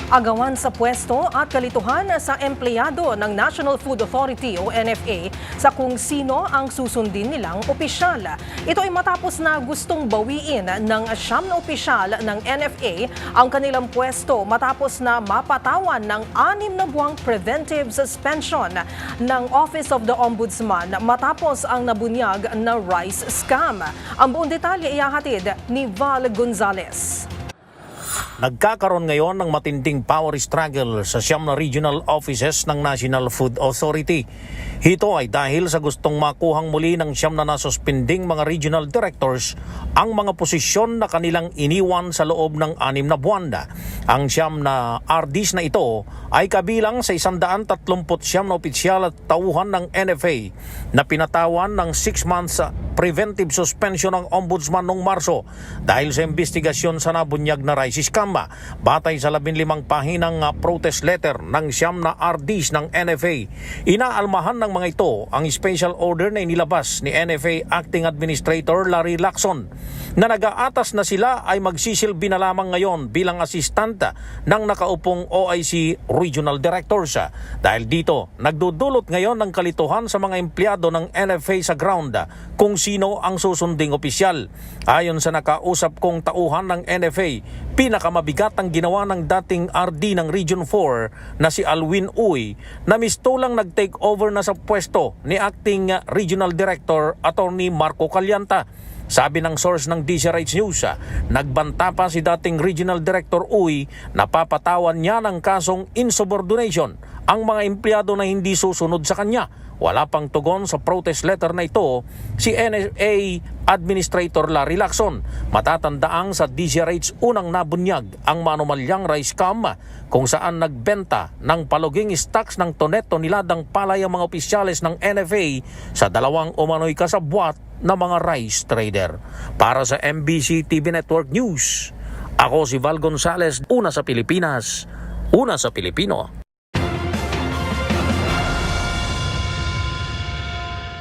Agawan sa pwesto at kalituhan sa empleyado ng National Food Authority o NFA sa kung sino ang susundin nilang opisyal. Ito ay matapos na gustong bawiin ng 9 na opisyal ng NFA ang kanilang pwesto matapos na mapatawan ng 6 na buwang preventive suspension ng Office of the Ombudsman matapos ang nabunyag na rice scam. Ang buong detalye ihahatid ni Val Gonzalez. Nagkakaroon ngayon ng matinding power struggle sa 9 na regional offices ng National Food Authority. Ito ay dahil sa gustong makuhang muli ng 9 na nasuspending mga regional directors ang mga posisyon na kanilang iniwan sa loob ng 6 na buwan. Ang 9 na RDs na ito ay kabilang sa 139 na opisyal at tauhan ng NFA na pinatawan ng 6 months preventive suspension ng Ombudsman noong Marso dahil sa investigasyon sa nabunyag na rice scam. Batay sa 15 pahinang protest letter ng 9 na RDs ng NFA, inaalmahan ng mga ito ang special order na inilabas ni NFA Acting Administrator Larry Lacson na nag-aatas na sila ay magsisilbi na lamang ngayon bilang asistanta ng nakaupong OIC Regional Directors. Dahil dito, nagdudulot ngayon ng kalituhan sa mga empleyado ng NFA sa ground kung sino ang susunding opisyal. Ayon sa nakausap kong tauhan ng NFA, pinakamabigat ang ginawa ng dating RD ng Region 4 na si Alwin Uy na mistulang nag-take over na sa pwesto ni Acting Regional Director Attorney Marco Calianta. Sabi ng source ng DZRH News, nagbanta pa si dating Regional Director Uy na papatawan niya ng kasong insubordination ang mga empleyado na hindi susunod sa kanya. Wala pang tugon sa protest letter na ito si NFA Administrator Larry Lacson. Matatandaang sa DZRH unang nabunyag ang manumalyang rice scam kung saan nagbenta ng paluging stocks ng toneto niladang palay ang mga opisyales ng NFA sa 2 umano'y kasabwat na mga rice trader. Para sa MBC TV Network News, ako si Val Gonzalez, una sa Pilipinas, una sa Pilipino.